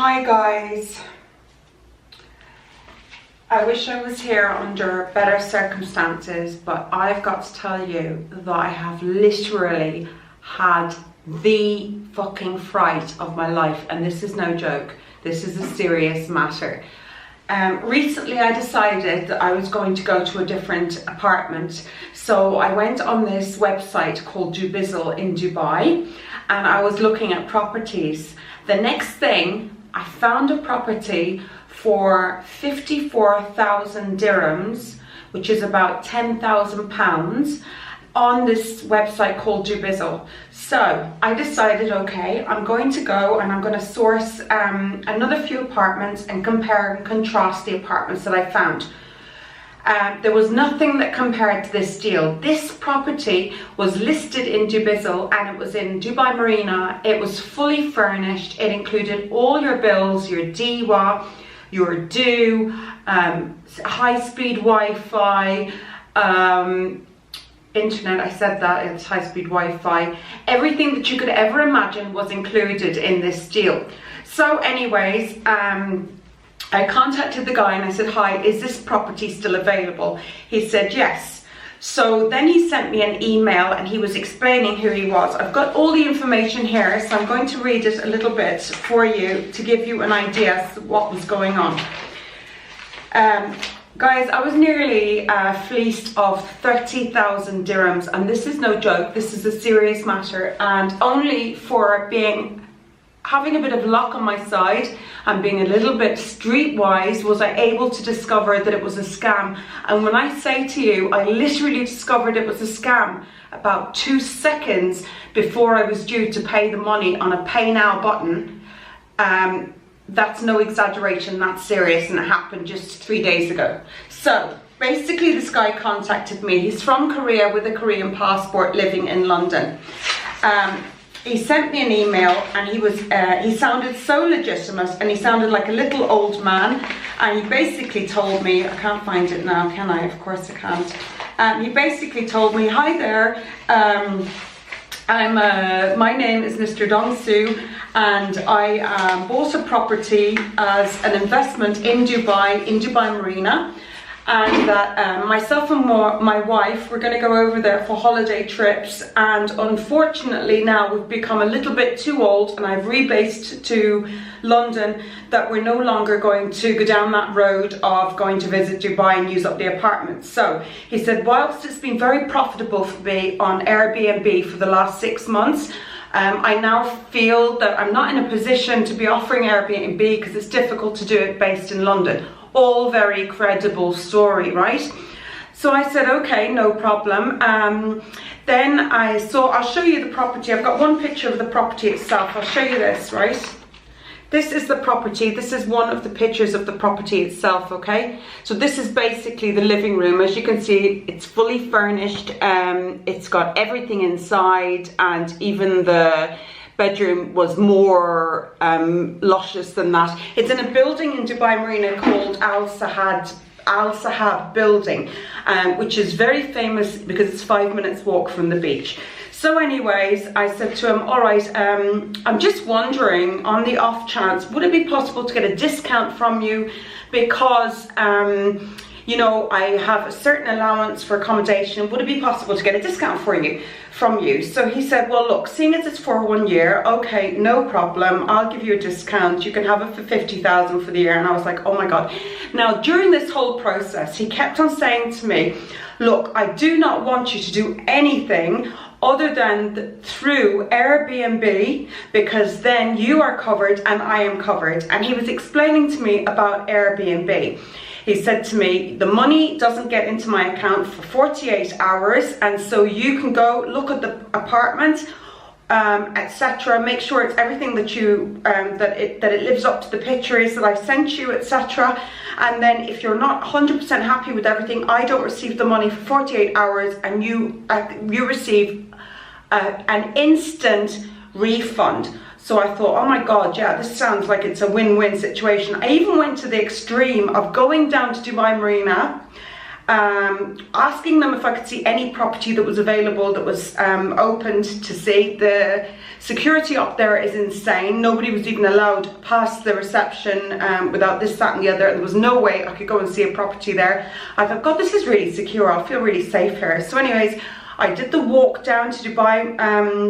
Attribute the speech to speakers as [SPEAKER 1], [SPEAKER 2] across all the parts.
[SPEAKER 1] Hi guys, I wish I was here under better circumstances, but I've got to tell you that I have literally had the fucking fright of my life, and this is no joke. This is a serious matter. Recently I decided that I was going to go to a different apartment, so I went on this website called DUBIZZLE in Dubai, and I was looking at properties. The next thing, I found a property for 54,000 dirhams, which is about £10,000, on this website called DUBIZZLE. So I decided, okay, I'm going to go and I'm going to source another few apartments and compare and contrast the apartments that I found. There was nothing that compared to this deal. This property was listed in DUBIZZLE and it was in Dubai Marina. It was fully furnished. It included all your bills, your DWA, your DO, high-speed Wi-Fi, internet, I said that, it's high-speed Wi-Fi. Everything that you could ever imagine was included in this deal. So anyways, I contacted the guy and I said, hi, is this property still available? He said yes. So then he sent me an email and he was explaining who he was. I've got all the information here, so I'm going to read it a little bit for you to give you an idea of what was going on. Guys, I was nearly fleeced of 30,000 dirhams, and this is no joke. This is a serious matter, and only for having a bit of luck on my side and being a little bit streetwise was I able to discover that it was a scam. And when I say to you, I literally discovered it was a scam about 2 seconds before I was due to pay the money on a pay now button. That's no exaggeration, that's serious, and it happened just 3 days ago. So basically this guy contacted me. He's from Korea with a Korean passport, living in London. He sent me an email and he sounded so legitimate, and he sounded like a little old man, and he basically told me, I can't find it now, can I? Of course I can't. He basically told me, hi there, my name is Mr. Dongsu, and I bought a property as an investment in Dubai Marina, and that myself and my wife were going to go over there for holiday trips, and unfortunately now we've become a little bit too old and I've rebased to London, that we're no longer going to go down that road of going to visit Dubai and use up the apartments. So he said, whilst it's been very profitable for me on Airbnb for the last 6 months, I now feel that I'm not in a position to be offering Airbnb because it's difficult to do it based in London. All very credible story, right? So I said, okay, no problem. Then I'll show you the property. I've got one picture of the property itself. I'll show you this, right? This is the property. This is one of the pictures of the property itself, okay? So this is basically the living room. As you can see, it's fully furnished. It's got everything inside, and even the bedroom was more luscious than that. It's in a building in Dubai Marina called Al Sahab building, which is very famous because it's 5 minutes walk from the beach. So anyways, I said to him, all right, I'm just wondering, on the off chance, would it be possible to get a discount from you, because you know, I have a certain allowance for accommodation. Would it be possible to get a discount from you? So he said, well, look, seeing as it's for 1 year, okay, no problem. I'll give you a discount. You can have it for 50,000 for the year. And I was like, oh my God. Now, during this whole process, he kept on saying to me, look, I do not want you to do anything other than through Airbnb, because then you are covered and I am covered. And he was explaining to me about Airbnb. He said to me, the money doesn't get into my account for 48 hours, and so you can go look at the apartment, etc. Make sure it's everything that you that it lives up to the pictures that I've sent you, etc. And then if you're not 100% happy with everything, I don't receive the money for 48 hours, and you receive an instant refund. So I thought, oh my God, yeah, this sounds like it's a win-win situation. I even went to the extreme of going down to Dubai Marina asking them if I could see any property that was available that was opened to see. The security up there is insane. Nobody was even allowed past the reception without this, that and the other. There was no way I could go and see a property there. I thought, God, this is really secure. I'll feel really safe here. So anyways, I did the walk down to Dubai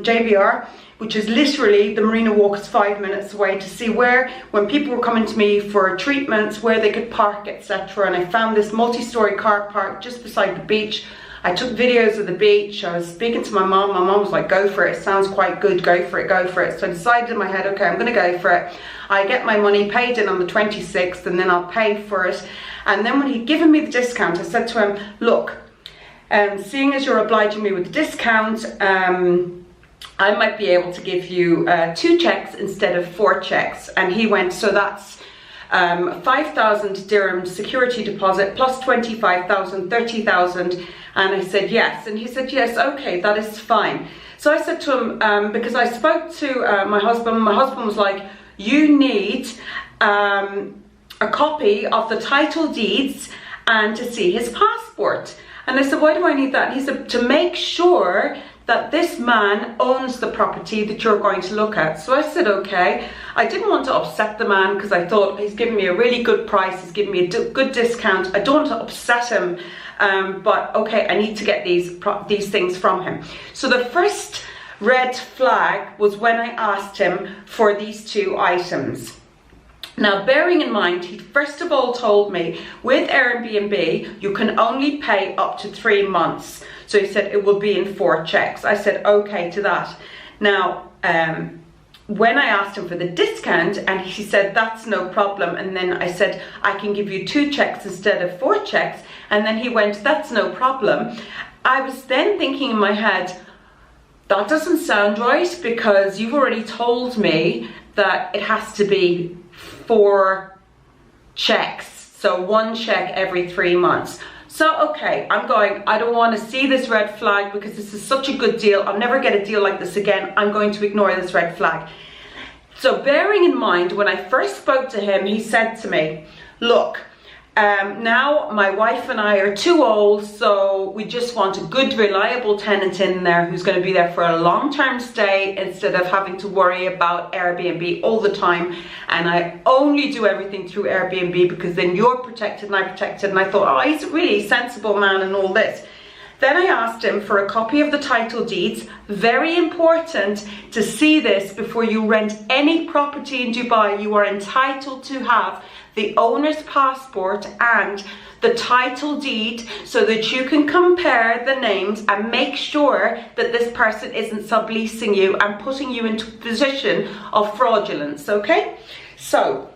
[SPEAKER 1] JBR, which is literally, the Marina Walk is 5 minutes away, to see where, when people were coming to me for treatments, where they could park, etc. And I found this multi-story car park just beside the beach. I took videos of the beach. I was speaking to my mom. My mom was like, go for it. It sounds quite good. Go for it. Go for it. So I decided in my head, okay, I'm going to go for it. I get my money paid in on the 26th, and then I'll pay for it. And then when he'd given me the discount, I said to him, look, seeing as you're obliging me with the discount, I might be able to give you 2 checks instead of 4 checks. And he went, so that's 5,000 dirham security deposit plus 25,000, 30,000. And I said, yes. And he said, yes, okay, that is fine. So I said to him, because I spoke to my husband was like, you need a copy of the title deeds and to see his passport. And I said, why do I need that? And he said, to make sure that this man owns the property that you're going to look at. So I said, okay. I didn't want to upset the man because I thought he's giving me a really good price. He's giving me a good discount. I don't want to upset him, but okay, I need to get these things from him. So the first red flag was when I asked him for these 2 items. Now, bearing in mind, he first of all told me, with Airbnb, you can only pay up to 3 months. So he said it will be in 4 checks. I said, okay to that. Now, when I asked him for the discount, and he said, that's no problem. And then I said, I can give you 2 checks instead of 4 checks. And then he went, that's no problem. I was then thinking in my head, that doesn't sound right, because you've already told me that it has to be 4 checks, so 1 check every 3 months. So okay, I'm going, I don't want to see this red flag because this is such a good deal. I'll never get a deal like this again. I'm going to ignore this red flag. So bearing in mind, when I first spoke to him, he said to me, look, now my wife and I are too old, so we just want a good, reliable tenant in there who's going to be there for a long-term stay instead of having to worry about Airbnb all the time. And I only do everything through Airbnb because then you're protected and I'm protected. And I thought, oh, he's a really sensible man and all this. Then I asked him for a copy of the title deeds. Very important to see this before you rent any property in Dubai. You are entitled to have the owner's passport and the title deed so that you can compare the names and make sure that this person isn't subleasing you and putting you into a position of fraudulence, okay? So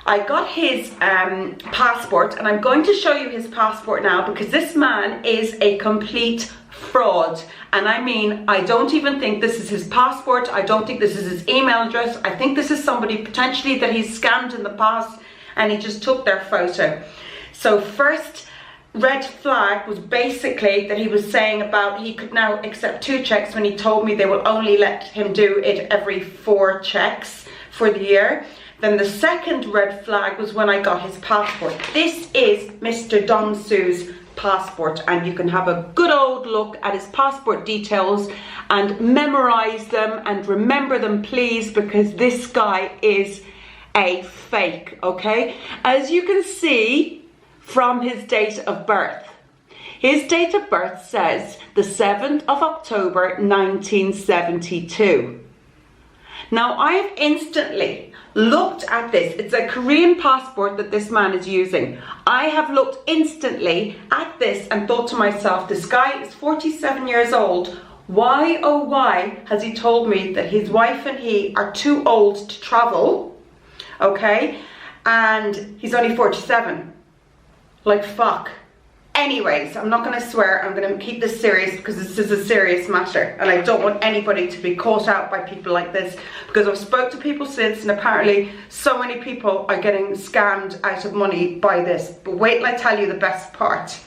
[SPEAKER 1] I got his passport, and I'm going to show you his passport now because this man is a complete fraud. And I mean, I don't even think this is his passport. I don't think this is his email address. I think this is somebody potentially that he's scammed in the past and he just took their photo. So first red flag was basically that he was saying about he could now accept 2 checks when he told me they will only let him do it every 4 checks for the year. Then the second red flag was when I got his passport. This is Mr. Domsu's passport, and you can have a good old look at his passport details and memorize them and remember them, please, because this guy is a fake, okay? As you can see from his date of birth, his date of birth says the 7th of October 1972. Now I've instantly looked at this. It's a Korean passport that this man is using. I have looked instantly at this and thought to myself, this guy is 47 years old. Why, oh why, has he told me that his wife and he are too old to travel, okay? And he's only 47. Like, fuck. Anyways, I'm not going to swear. I'm going to keep this serious because this is a serious matter and I don't want anybody to be caught out by people like this, because I've spoke to people since and apparently so many people are getting scammed out of money by this. But wait till I tell you the best part.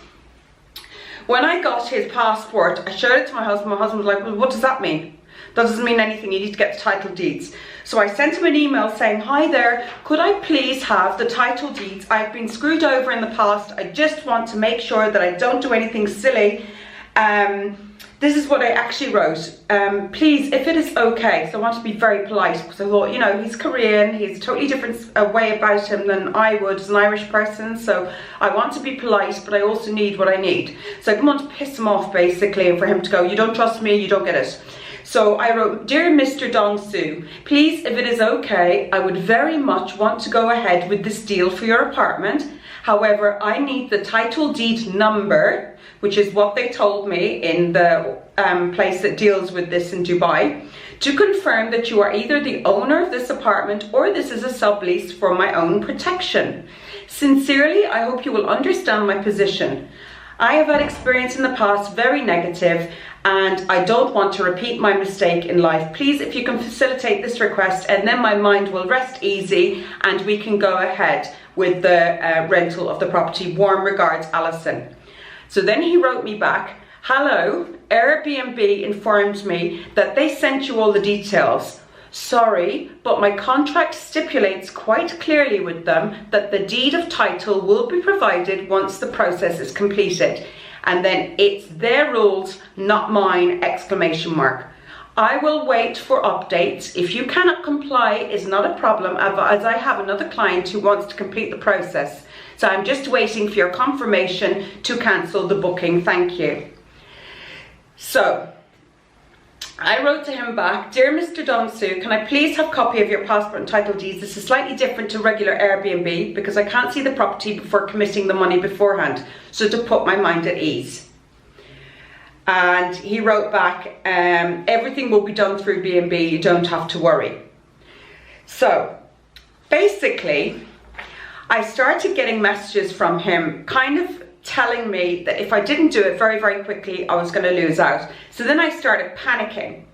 [SPEAKER 1] When I got his passport, I showed it to my husband. My husband was like, well, what does that mean? That doesn't mean anything. You need to get the title deeds. So I sent him an email saying, hi there, could I please have the title deeds? I've been screwed over in the past. I just want to make sure that I don't do anything silly. This is what I actually wrote. Please, if it is okay, so I want to be very polite because I thought, you know, he's Korean, he's a totally different way about him than I would as an Irish person, so I want to be polite, but I also need what I need. So I didn't want to piss him off basically, and for him to go, you don't trust me, you don't get it. So I wrote, dear Mr. Dong-soo, please, if it is okay, I would very much want to go ahead with this deal for your apartment. However, I need the title deed number, which is what they told me in the place that deals with this in Dubai, to confirm that you are either the owner of this apartment or this is a sublease for my own protection. Sincerely, I hope you will understand my position. I have had experience in the past, very negative, and I don't want to repeat my mistake in life. Please, if you can facilitate this request, and then my mind will rest easy and we can go ahead with the rental of the property. Warm regards, Alison. So then he wrote me back, hello, Airbnb informed me that they sent you all the details. Sorry, but my contract stipulates quite clearly with them that the deed of title will be provided once the process is completed. And then it's their rules, not mine, exclamation mark. I will wait for updates. If you cannot comply, it's not a problem, as I have another client who wants to complete the process. So I'm just waiting for your confirmation to cancel the booking. Thank you. So I wrote to him back, dear Mr. Dong-soo, can I please have a copy of your passport and title deeds? This is slightly different to regular Airbnb because I can't see the property before committing the money beforehand. So to put my mind at ease. And he wrote back, everything will be done through B&B, you don't have to worry. So basically, I started getting messages from him kind of telling me that if I didn't do it very, very quickly, I was going to lose out. So then I started panicking.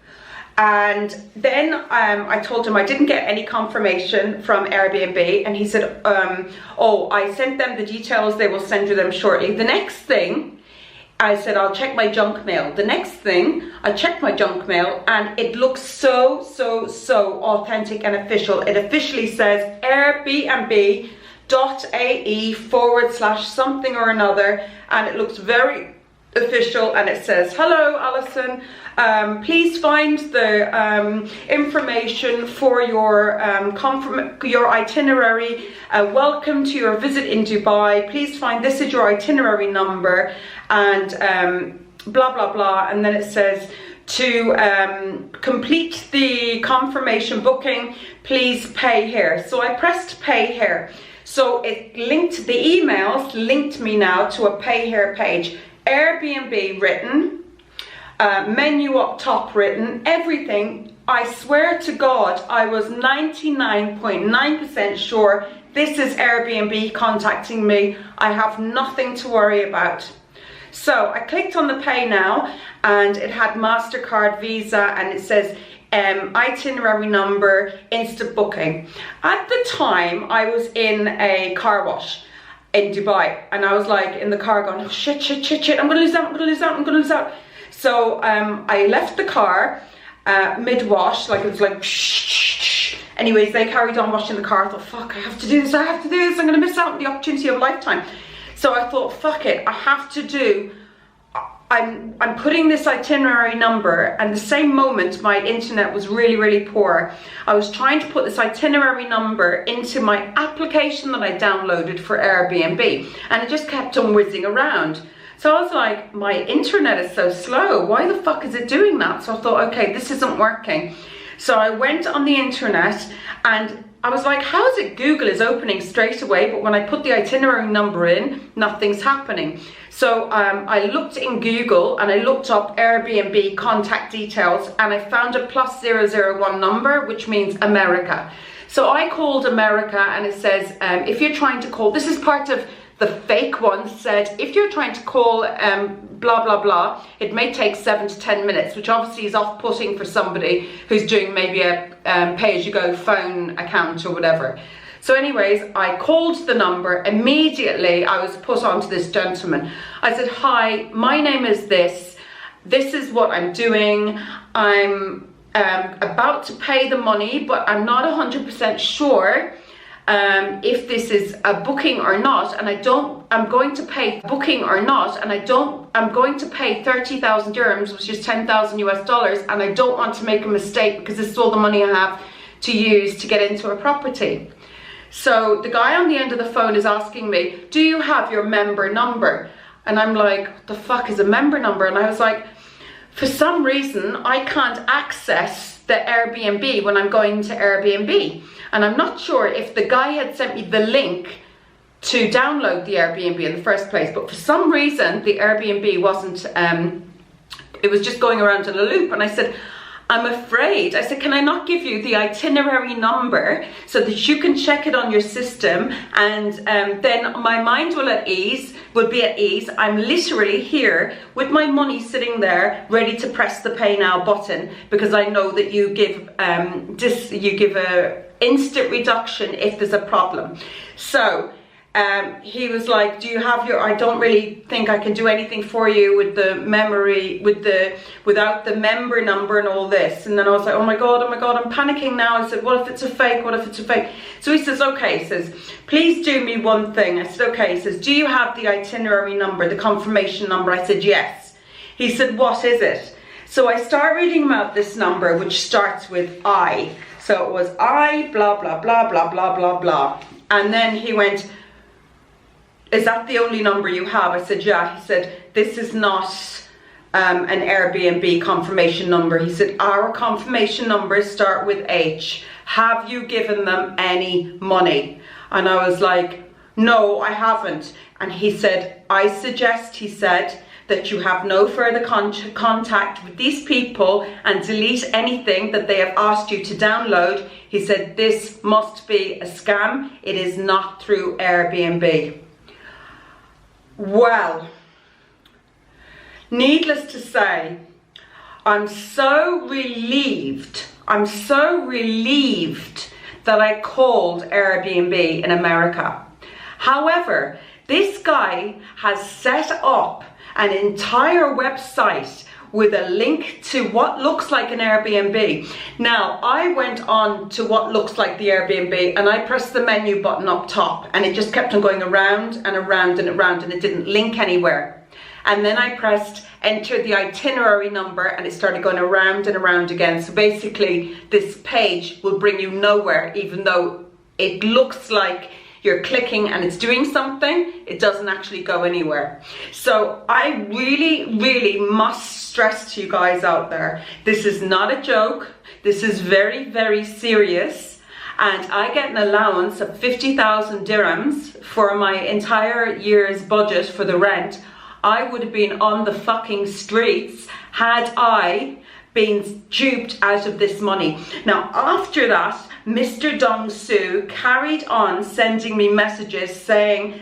[SPEAKER 1] And then I told him I didn't get any confirmation from Airbnb. And he said, oh, I sent them the details. They will send you them shortly. The next thing, I said, I'll check my junk mail. The next thing, I checked my junk mail and it looks so authentic and official. It officially says Airbnb.ae / something or another, and it looks very official, and it says, hello Alison, please find the information for your itinerary, welcome to your visit in Dubai, please find, this is your itinerary number, and blah blah blah, and then it says to complete the confirmation booking, please pay here. So I pressed pay here. So it linked, the emails linked me now to a pay here page. Airbnb written, menu up top written, everything. I swear to God, I was 99.9% sure this is Airbnb contacting me. I have nothing to worry about. So I clicked on the pay now, and it had MasterCard, Visa, and it says itinerary number, instant booking. At the time, I was in a car wash in Dubai, and I was like in the car going, oh, shit, I'm gonna lose out. So I left the car mid-wash, like it was like shh. Anyways, they carried on washing the car. I thought, fuck, I have to do this, I'm gonna miss out on the opportunity of a lifetime. So I thought, fuck it, I have to do, I'm putting this itinerary number, and the same moment my internet was really poor, I was trying to put this itinerary number into my application that I downloaded for Airbnb, and it just kept on whizzing around. So I was like, my internet is so slow, why the fuck is it doing that? So I thought, okay, this isn't working. So I went on the internet, and I was like, how is it Google is opening straight away, but when I put the itinerary number in, nothing's happening. So I looked in Google and I looked up Airbnb contact details, and I found a +001 number, which means America. So I called America, and it says, if you're trying to call, this is part of the fake one, said, if you're trying to call blah blah blah, it may take 7 to 10 minutes, which obviously is off-putting for somebody who's doing maybe a pay-as-you-go phone account or whatever. So anyways, I called the number. Immediately I was put on to this gentleman. I said, hi, my name is this is what I'm doing. I'm about to pay the money, but I'm not 100% sure if this is a booking or not, and I'm going to pay 30,000 dirhams, which is 10,000 US dollars, and I don't want to make a mistake because this is all the money I have to use to get into a property. So the guy on the end of the phone is asking me, do you have your member number? And I'm like, what the fuck is a member number? And I was like, for some reason, I can't access the Airbnb when I'm going to Airbnb. And I'm not sure if the guy had sent me the link to download the Airbnb in the first place, but for some reason, the Airbnb wasn't, it was just going around in a loop. And I said, I'm afraid, I said, can I not give you the itinerary number so that you can check it on your system, and then my mind will be at ease. I'm literally here with my money sitting there ready to press the pay now button, because I know that you give a instant reduction if there's a problem. So he was like, do you have your, I don't really think I can do anything for you with the memory, without the member number and all this. And then I was like, oh my God, I'm panicking now. I said, what if it's a fake? What if it's a fake? So he says, okay, he says, please do me one thing. I said, okay. He says, do you have the itinerary number, the confirmation number? I said, yes. He said, what is it? So I start reading him out this number, which starts with I. So it was I, blah, blah, blah, blah, blah, blah, blah. And then he went, is that the only number you have? I said, yeah. He said, this is not an Airbnb confirmation number. He said, our confirmation numbers start with H. Have you given them any money? And I was like, no, I haven't. And he said, I suggest, he said, that you have no further contact with these people and delete anything that they have asked you to download. He said, this must be a scam. It is not through Airbnb. Well, needless to say, I'm so relieved that I called Airbnb in America. However, this guy has set up an entire website with a link to what looks like an Airbnb. Now, I went on to what looks like the Airbnb and I pressed the menu button up top, and it just kept on going around and around and around, and it didn't link anywhere. And then I pressed enter the itinerary number and it started going around and around again. So basically this page will bring you nowhere, even though it looks like you're clicking and it's doing something, it doesn't actually go anywhere. So I really must stress to you guys out there, this is not a joke. This is very serious. And I get an allowance of 50,000 dirhams for my entire year's budget for the rent. I would have been on the fucking streets had I been duped out of this money. Now, after that, Mr. Dong Su carried on sending me messages saying,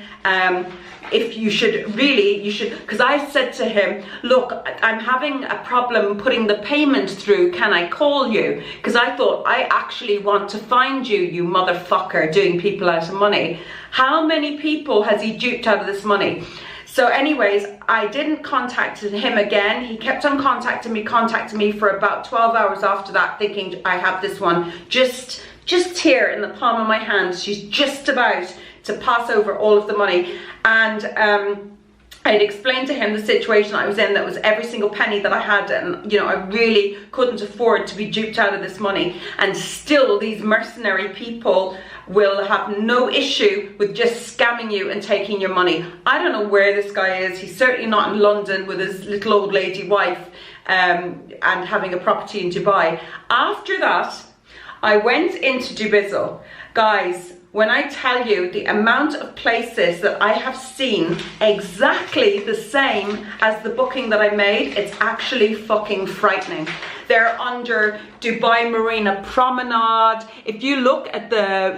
[SPEAKER 1] if you should, because I said to him, look, I'm having a problem putting the payment through, can I call you? Because I thought, I actually want to find you, you motherfucker, doing people out of money. How many people has he duped out of this money? So anyways, I didn't contact him again. He kept on contacting me for about 12 hours after that, thinking I have this one just here in the palm of my hand. She's just about to pass over all of the money. And I'd explained to him the situation I was in, that was every single penny that I had, and you know, I really couldn't afford to be duped out of this money. And still these mercenary people will have no issue with just scamming you and taking your money. I don't know where this guy is. He's certainly not in London with his little old lady wife and having a property in Dubai. After that, I went into DUBIZZLE. Guys, when I tell you the amount of places that I have seen exactly the same as the booking that I made, it's actually fucking frightening. They're under Dubai Marina Promenade. If you look at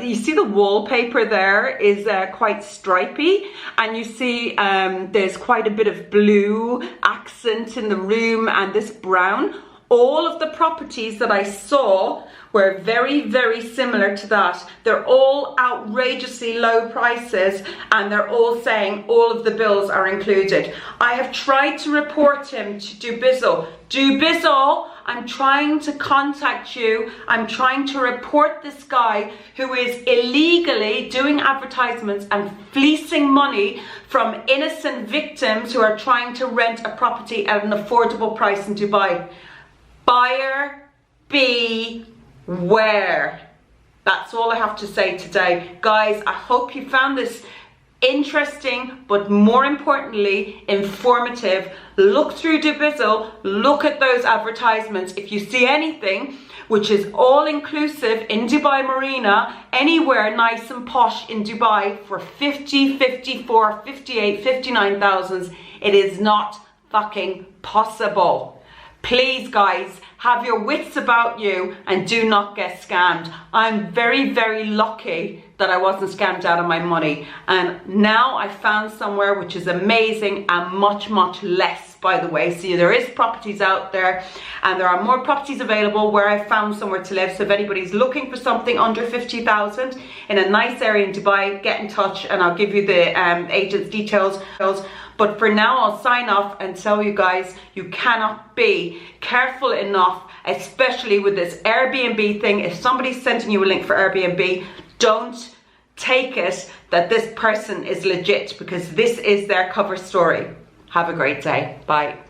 [SPEAKER 1] you see the wallpaper there is quite stripy, and you see there's quite a bit of blue accent in the room and this brown. All of the properties that I saw were very similar to that. They're all outrageously low prices, and they're all saying all of the bills are included. I have tried to report him to DUBIZZLE. DUBIZZLE, I'm trying to contact you. I'm trying to report this guy who is illegally doing advertisements and fleecing money from innocent victims who are trying to rent a property at an affordable price in Dubai. Buyer beware. That's all I have to say today. Guys, I hope you found this interesting, but more importantly, informative. Look through DUBIZZLE, look at those advertisements. If you see anything which is all inclusive in Dubai Marina, anywhere nice and posh in Dubai for 50, 54, 58, 59,000, it is not fucking possible. Please guys, have your wits about you and do not get scammed. I'm very, very lucky that I wasn't scammed out of my money. And now I found somewhere which is amazing and much, much less, by the way. See, there is properties out there and there are more properties available where I found somewhere to live. So if anybody's looking for something under 50,000 in a nice area in Dubai, get in touch and I'll give you the agent's details. But for now, I'll sign off and tell you guys, you cannot be careful enough, especially with this Airbnb thing. If somebody's sending you a link for Airbnb, don't take it that this person is legit, because this is their cover story. Have a great day. Bye.